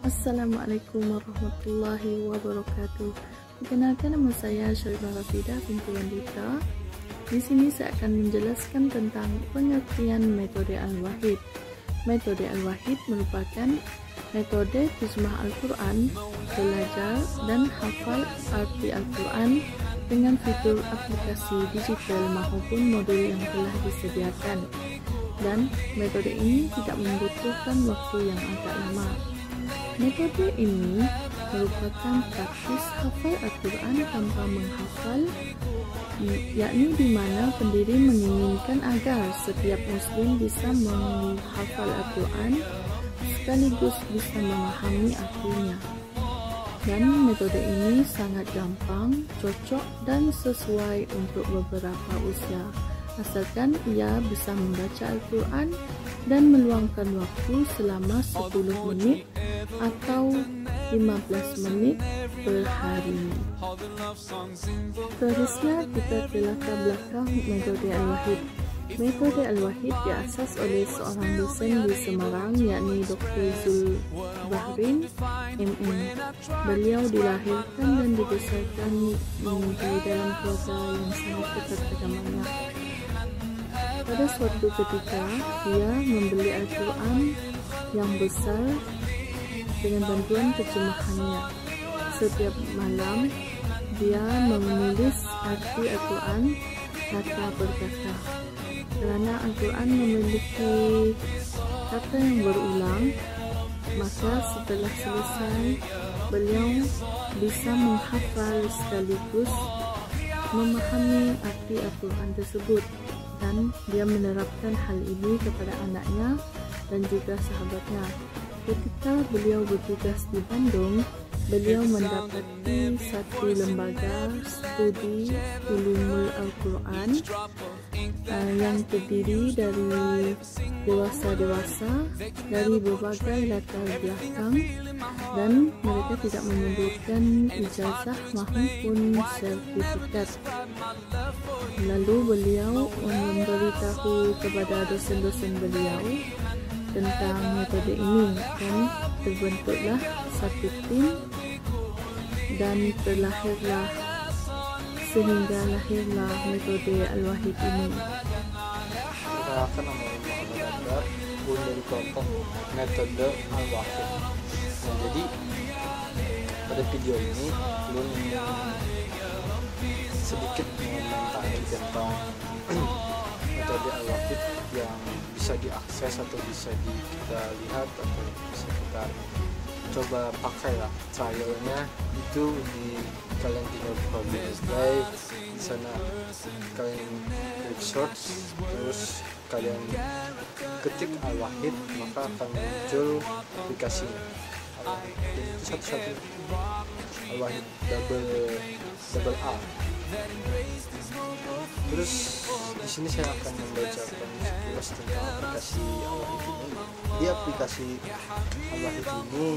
Assalamualaikum warahmatullahi wabarakatuh. Perkenalkan, nama saya Syarifah Rafidah binti Wandita. Di sini saya akan menjelaskan tentang pengertian metode Al-Wahid. Metode Al-Wahid merupakan metode terjemah Al-Quran, belajar dan hafal arti Al-Quran dengan fitur aplikasi digital maupun modul yang telah disediakan. Dan metode ini tidak membutuhkan waktu yang agak lama. Metode ini merupakan praktis hafal Al-Quran tanpa menghafal, yakni di mana pendiri menginginkan agar setiap muslim bisa menghafal Al-Quran sekaligus bisa memahami artinya. Dan metode ini sangat gampang, cocok dan sesuai untuk beberapa usia, asalkan ia bisa membaca Al-Quran dan meluangkan waktu selama 10 menit atau 15 menit per hari. Terusnya kita ke latar belakang metode Al-Wahid. Metode Al-Wahid diasas oleh seorang dosen di Semarang, yakni Dr. Zulbahrin MM. Beliau dilahirkan dan dibesarkan di dalam keluarga yang sangat ketat agamanya. Pada suatu ketika, dia membeli Al-Quran yang besar dengan bantuan terjemahannya. Setiap malam, dia menulis arti Al-Quran kata per kata. Kerana Al-Quran memiliki kata yang berulang, maka setelah selesai, beliau bisa menghafal sekaligus memahami arti Al-Quran tersebut. Dan dia menerapkan hal ini kepada anaknya dan juga sahabatnya. Ketika beliau bertugas di Bandung, beliau mendapati satu lembaga studi ulumul Al-Quran yang terdiri dari dewasa-dewasa dari berbagai latar belakang, dan mereka tidak memerlukan ijazah maupun sertifikat. Lalu beliau memberitahu kepada dosen-dosen beliau tentang metode ini, dan terbentuklah satu tim dan terlahirlah sehingga lahirlah metode Al-Wahid ini. Perkenalkan, nama Muhammad Abdar, dari kelompok metode Al-Wahid. Nah, jadi pada video ini belum sedikit mengenai tentang metode Al-Wahid yang bisa diakses atau bisa kita lihat atau bisa kita coba pakai lah. Trialnya itu di kalian tinggal buka Google Drive, di sana kalian klik search, terus kalian ketik Al-Wahid, maka akan muncul aplikasinya. Jadi itu satu-satu Al-Wahid double A. Terus di sini saya akan membacakan sekilas tentang aplikasi Al-Wahid ini. Di aplikasi Al-Wahid ini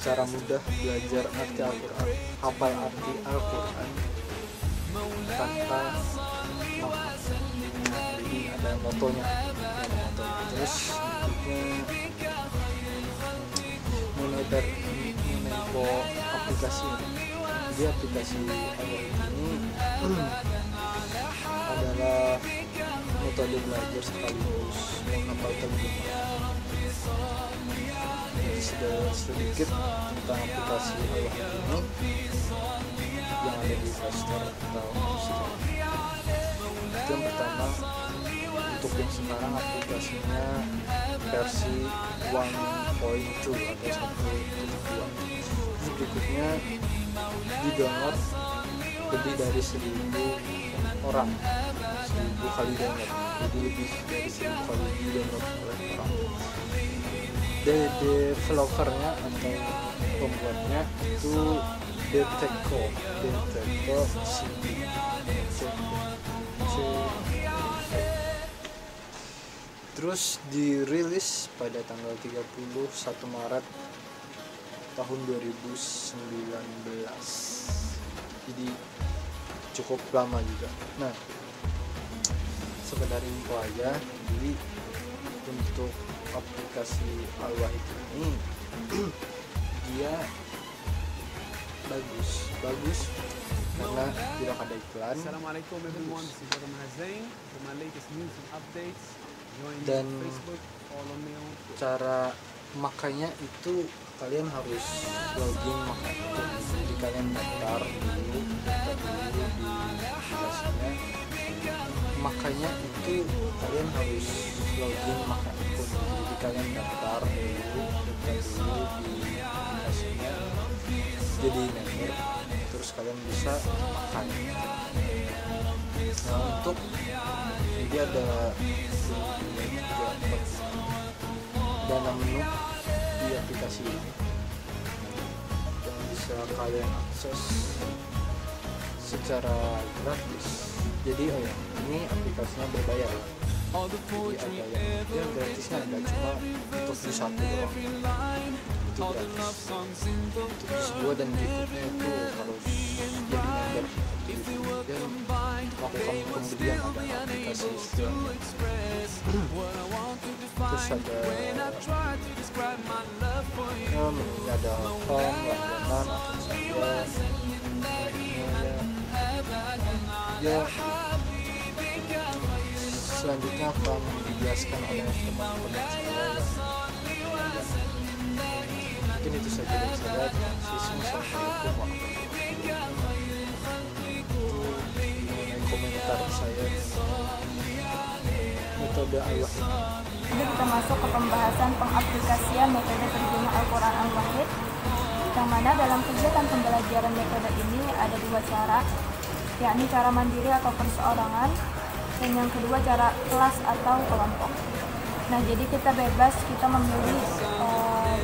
cara mudah belajar arti Al-Quran, hafal arti Al-Quran tanpa menghafal. Jadi ada motonya. Terus berikutnya mengenai aplikasi ini. Jadi aplikasi Al-Wahid ini adalah metode belajar sekaligus menghafal terjemahan. Sedikit tentang aplikasi Al-Wahid ini yang ada di Play Store atau App Store. Yang pertama, untuk yang sekarang aplikasinya versi 1.2 atau 1.2. Berikutnya di download lebih dari 1.000 orang, 1.000 kali download, jadi lebih dari 1.000 kali di download oleh orang. Developernya atau pembuatnya itu Deteco CD. Terus dirilis pada tanggal 31 Maret tahun 2019. Jadi cukup lama juga. Nah, sekedar info aja. Jadi untuk aplikasi Al-Wahid ini dia bagus karena tidak ada iklan. Assalamualaikum everyone, this is Brother Mahazain for my latest news and updates. Join me Dan on Facebook, follow me on cara makanya itu kalian harus login jadi kalian daftar dulu di aplikasinya. Makanya itu kalian harus login jadi kalian daftar dulu di aplikasinya, jadi member, terus kalian bisa makan. Nah, untuk jadi ada dana menu di aplikasi ini yang bisa kalian akses secara gratis. Jadi ini aplikasinya berbayar, jadi ada yang gratisnya, ada cuma untuk di satu doang itu gratis. Untuk di 2 dan berikutnya itu harus jadi member dan melakukan pembelian ada aplikasi istilahnya. Terus ada home, langganan, akun saja, selanjutnya akan dijelaskan oleh teman-teman saya. Mungkin itu saja dari saya. Assalamualaikum warahmatullahi wabarakatuh. Mengenai komentar saya metode Al-Wahid. Jadi kita masuk ke pembahasan pengaplikasian metode terjemah Al-Quran Al-Wahid, yang mana dalam kegiatan pembelajaran metode ini ada 2 cara, yakni cara mandiri atau perseorangan, dan yang kedua cara kelas atau kelompok. Nah, jadi kita bebas, kita memilih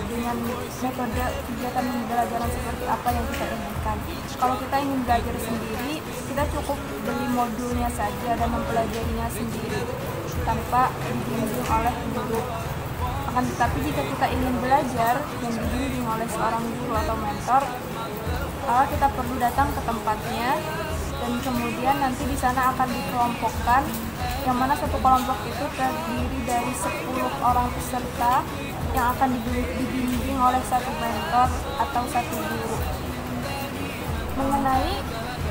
dengan metode kegiatan pembelajaran seperti apa yang kita inginkan. Kalau kita ingin belajar sendiri, kita cukup beli modulnya saja dan mempelajarinya sendiri tanpa dibimbing oleh guru. Akan tetapi jika kita ingin belajar yang dibimbing oleh seorang guru atau mentor, maka kita perlu datang ke tempatnya, dan kemudian nanti di sana akan dikelompokkan, yang mana satu kelompok itu terdiri dari 10 orang peserta yang akan dibimbing oleh satu mentor atau satu guru. Mengenai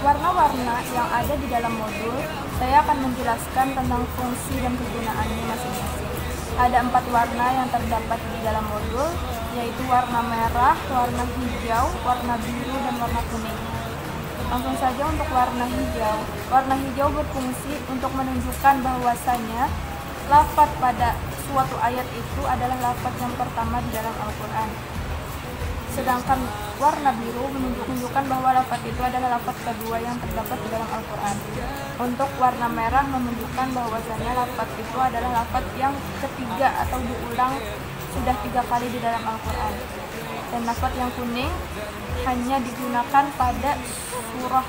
warna-warna yang ada di dalam modul, saya akan menjelaskan tentang fungsi dan kegunaannya masing-masing. Ada 4 warna yang terdapat di dalam modul, yaitu warna merah, warna hijau, warna biru, dan warna kuning. Langsung saja untuk warna hijau. Warna hijau berfungsi untuk menunjukkan bahwasanya lafaz pada suatu ayat itu adalah lafaz yang pertama di dalam Al-Quran. Sedangkan warna biru menunjukkan bahwa lafaz itu adalah lafaz kedua yang terdapat di dalam Al-Quran. Untuk warna merah menunjukkan bahwasanya lafaz itu adalah lafaz yang ketiga atau diulang sudah 3 kali di dalam Al-Quran. Dan lafaz yang kuning hanya digunakan pada surah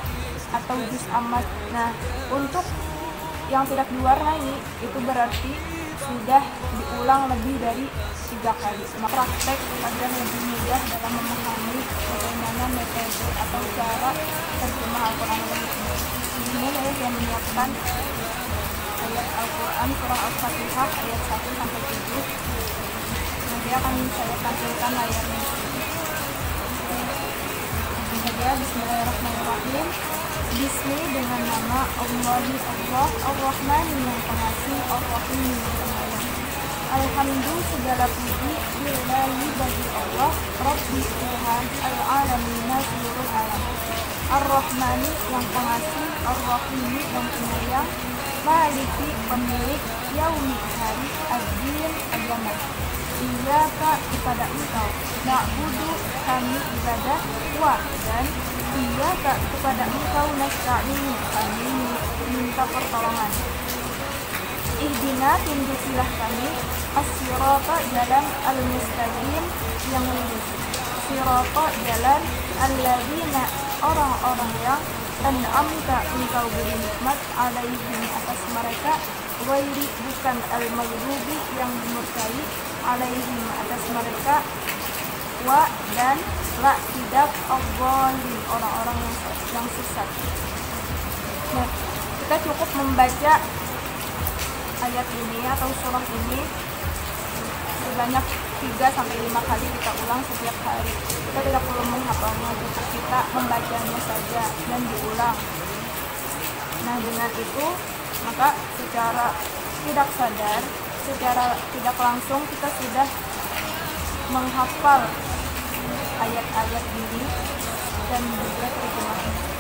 atau juz amma. Nah, untuk yang tidak diwarnai itu berarti sudah diulang lebih dari 3 kali. Maka praktek agar lebih mudah dalam memahami bagaimana metode atau cara terjemah Al-Quran ini. Ini saya sudah menyiapkan ayat Al-Quran surah Al-Fatihah ayat 1-7. Nanti akan saya tampilkan layarnya. Saja, bismillahirrahmanirrahim. Bismi dengan nama Allah Ar-Rahman yang pengasih, Ar-Rahim yang penyayang. Alhamdulillah, segala puji lillahi bagi Allah, Rabbi Tuhan al-alamin seluruh alam. Ar-Rahmani yang pengasih, Ar-Rahim yang penyayang, Maliki pemilik, Yaumi hari, Ad-Din agama. Iyyaka kepada Engkau, na'budu kami ibadah, wa dan iyyaka kepada Engkau nasta'in kami minta pertolongan. Ihdina tunjukilah kami as-sirata jalan al-mustaqim yang lurus. Sirata jalan alladzina orang-orang yang an'amta Engkau beri nikmat alaihim atas mereka, ghairi bukan al-maghdubi yang dimurkai, alaihim atas mereka, wa dan la tidak al-dhalin orang-orang yang sesat. Nah, kita cukup membaca ayat ini atau surah ini sebanyak 3-5 kali kita ulang setiap hari. Kita tidak perlu menghafalnya, cukup kita membacanya saja dan diulang. Nah, dengan itu maka secara tidak sadar, secara tidak langsung kita sudah menghafal ayat-ayat ini dan juga terjemahnya.